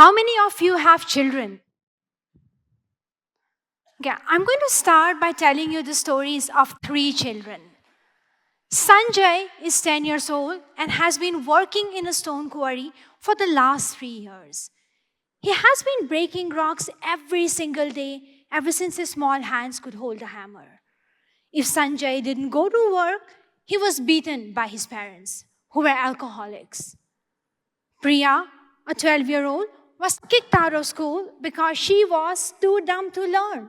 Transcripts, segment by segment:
How many of you have children? Okay, I'm going to start by telling you the stories of 3 children. Sanjay is 10 years old and has been working in a stone quarry for the last 3 years. He has been breaking rocks every single day ever since his small hands could hold a hammer. If Sanjay didn't go to work, he was beaten by his parents, who were alcoholics. Priya, a 12-year-old, was kicked out of school because she was too dumb to learn.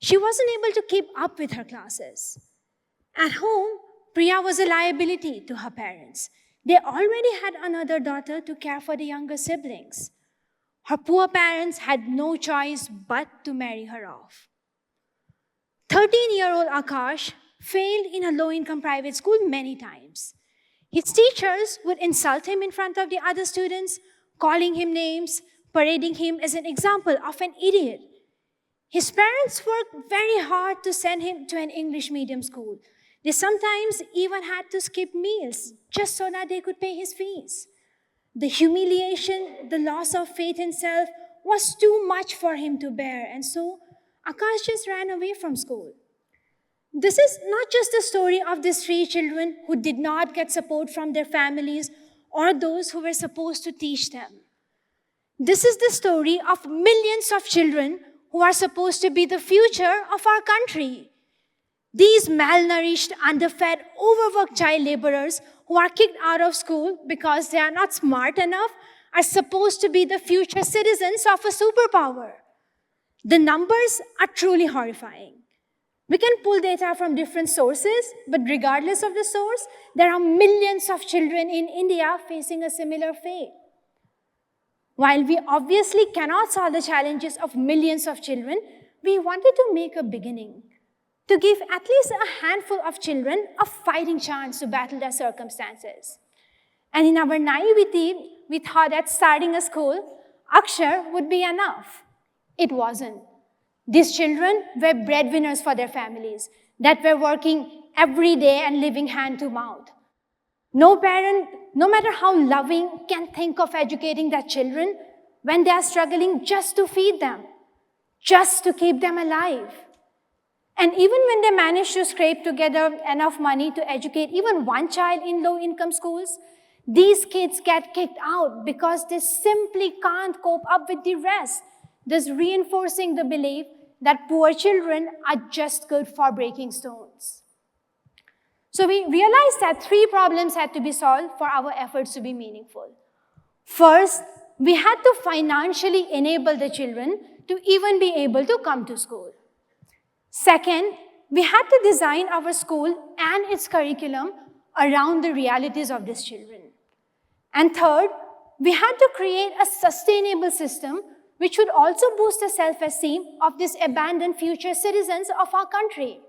She wasn't able to keep up with her classes. At home, Priya was a liability to her parents. They already had another daughter to care for the younger siblings. Her poor parents had no choice but to marry her off. 13-year-old Akash failed in a low-income private school many times. His teachers would insult him in front of the other students, calling him names, parading him as an example of an idiot. His parents worked very hard to send him to an English medium school. They sometimes even had to skip meals just so that they could pay his fees. The humiliation, the loss of faith in self was too much for him to bear, and so Akash just ran away from school. This is not just the story of these 3 children who did not get support from their families or those who were supposed to teach them. This is the story of millions of children who are supposed to be the future of our country. These malnourished, underfed, overworked child laborers who are kicked out of school because they are not smart enough are supposed to be the future citizens of a superpower. The numbers are truly horrifying. We can pull data from different sources, but regardless of the source, there are millions of children in India facing a similar fate. While we obviously cannot solve the challenges of millions of children, we wanted to make a beginning, to give at least a handful of children a fighting chance to battle their circumstances. And in our naivety, we thought that starting a school, Akshar, would be enough. It wasn't. These children were breadwinners for their families that were working every day and living hand to mouth. No parent, no matter how loving, can think of educating their children when they are struggling just to feed them, just to keep them alive. And even when they manage to scrape together enough money to educate even one child in low-income schools, these kids get kicked out because they simply can't cope up with the rest, thus reinforcing the belief that poor children are just good for breaking stones. So we realized that 3 problems had to be solved for our efforts to be meaningful. First, we had to financially enable the children to even be able to come to school. Second, we had to design our school and its curriculum around the realities of these children. And third, we had to create a sustainable system which would also boost the self-esteem of these abandoned future citizens of our country.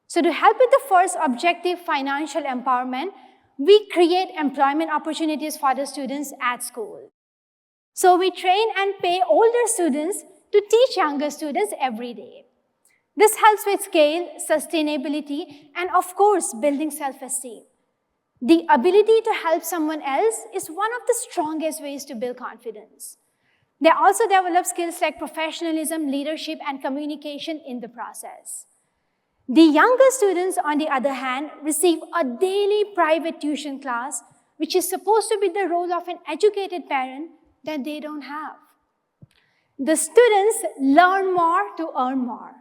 So to help with the first objective, financial empowerment, we create employment opportunities for the students at school. So we train and pay older students to teach younger students every day. This helps with scale, sustainability, and of course, building self-esteem. The ability to help someone else is one of the strongest ways to build confidence. They also develop skills like professionalism, leadership, and communication in the process. The younger students, on the other hand, receive a daily private tuition class, which is supposed to be the role of an educated parent that they don't have. The students learn more to earn more.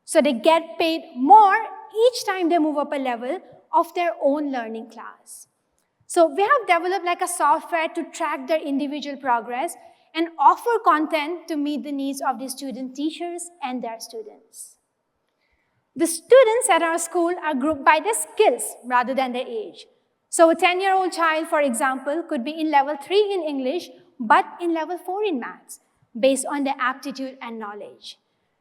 So they get paid more each time they move up a level of their own learning class. So we have developed like a software to track their individual progress and offer content to meet the needs of the student teachers and their students. The students at our school are grouped by their skills rather than their age. So a 10-year-old child, for example, could be in level 3 in English, but in level 4 in maths, based on their aptitude and knowledge.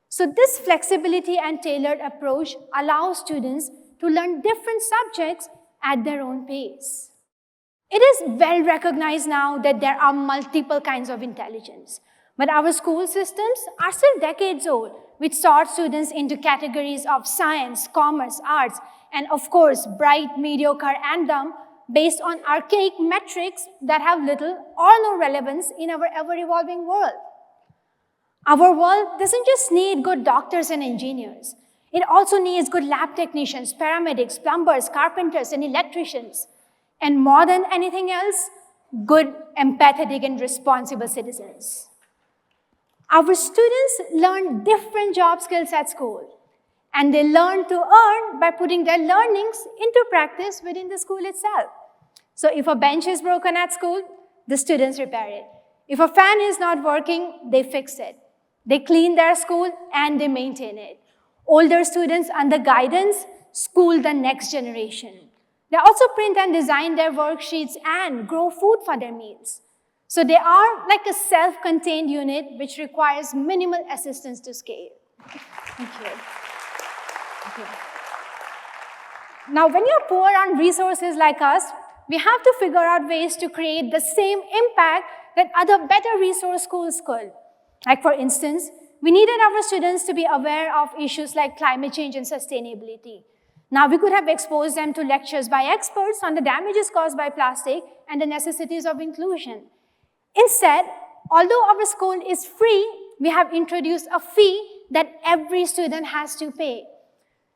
So this flexibility and tailored approach allows students to learn different subjects at their own pace. It is well recognized now that there are multiple kinds of intelligence, but our school systems are still decades old, which sort students into categories of science, commerce, arts, and of course, bright, mediocre, and dumb, based on archaic metrics that have little or no relevance in our ever-evolving world. Our world doesn't just need good doctors and engineers. It also needs good lab technicians, paramedics, plumbers, carpenters, and electricians. And more than anything else, good, empathetic, and responsible citizens. Our students learn different job skills at school, and they learn to earn by putting their learnings into practice within the school itself. So if a bench is broken at school, the students repair it. If a fan is not working, they fix it. They clean their school and they maintain it. Older students, under guidance, school the next generation. They also print and design their worksheets and grow food for their meals. So they are like a self-contained unit which requires minimal assistance to scale. Thank you. Okay. Now, when you're poor on resources like us, we have to figure out ways to create the same impact that other better resource schools could. Like, for instance, we needed our students to be aware of issues like climate change and sustainability. Now, we could have exposed them to lectures by experts on the damages caused by plastic and the necessities of inclusion. Instead, although our school is free, we have introduced a fee that every student has to pay.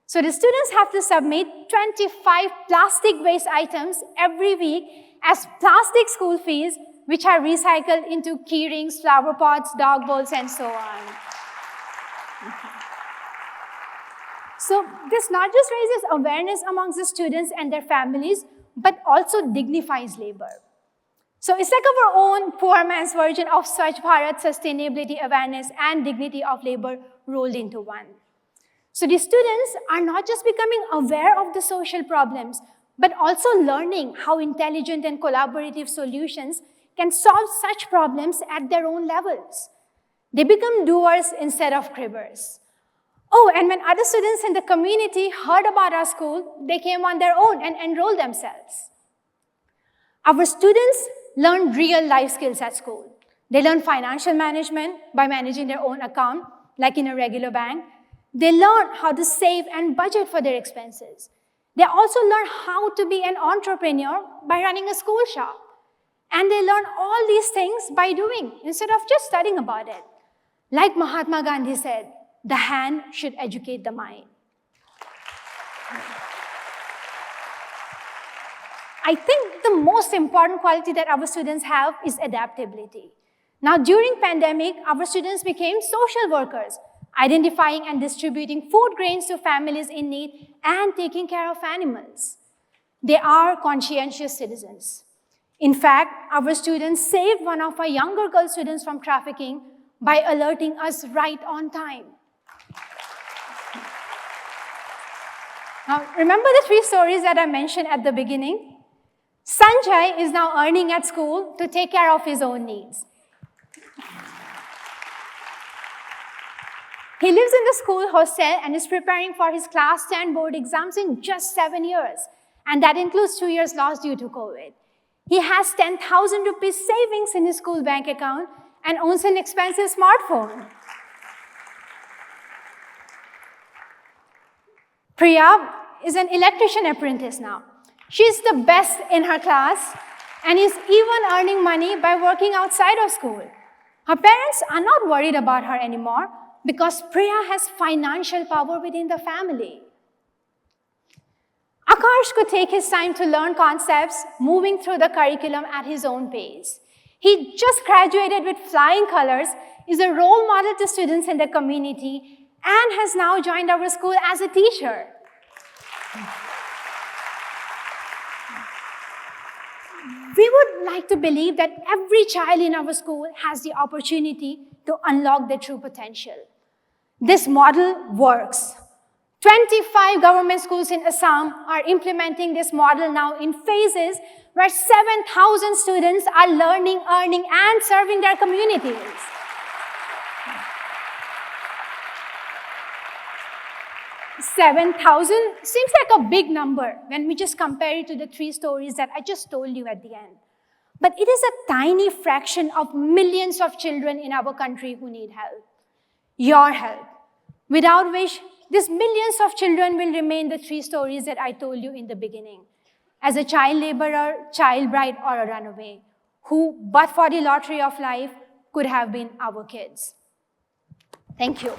So the students have to submit 25 plastic waste items every week as plastic school fees, which are recycled into key rings, flower pots, dog bowls, and so on. So this not just raises awareness amongst the students and their families, but also dignifies labor. So it's like our own poor man's version of Swachh Bharat sustainability awareness and dignity of labor rolled into one. So the students are not just becoming aware of the social problems, but also learning how intelligent and collaborative solutions can solve such problems at their own levels. They become doers instead of cribbers. Oh, and when other students in the community heard about our school, they came on their own and enrolled themselves. Our students learn real life skills at school. They learn financial management by managing their own account, like in a regular bank. They learn how to save and budget for their expenses. They also learn how to be an entrepreneur by running a school shop. And they learn all these things by doing, instead of just studying about it. Like Mahatma Gandhi said, the hand should educate the mind. I think the most important quality that our students have is adaptability. Now, during pandemic, our students became social workers, identifying and distributing food grains to families in need and taking care of animals. They are conscientious citizens. In fact, our students saved one of our younger girl students from trafficking by alerting us right on time. Now, remember the 3 stories that I mentioned at the beginning? Sanjay is now earning at school to take care of his own needs. He lives in the school hostel and is preparing for his class 10 board exams in just 7 years. And that includes 2 years lost due to COVID. He has 10,000 rupees savings in his school bank account and owns an expensive smartphone. Priya is an electrician apprentice now. She's the best in her class and is even earning money by working outside of school. Her parents are not worried about her anymore because Priya has financial power within the family. Akash could take his time to learn concepts, moving through the curriculum at his own pace. He just graduated with flying colors, is a role model to students in the community, and has now joined our school as a teacher. We would like to believe that every child in our school has the opportunity to unlock their true potential. This model works. 25 government schools in Assam are implementing this model now in phases where 7,000 students are learning, earning, and serving their communities. $7,000 seems like a big number when we just compare it to the 3 stories that I just told you at the end. But it is a tiny fraction of millions of children in our country who need help. Your help. Without which, these millions of children will remain the 3 stories that I told you in the beginning. as a child laborer, child bride, or a runaway, who, but for the lottery of life, could have been our kids. Thank you.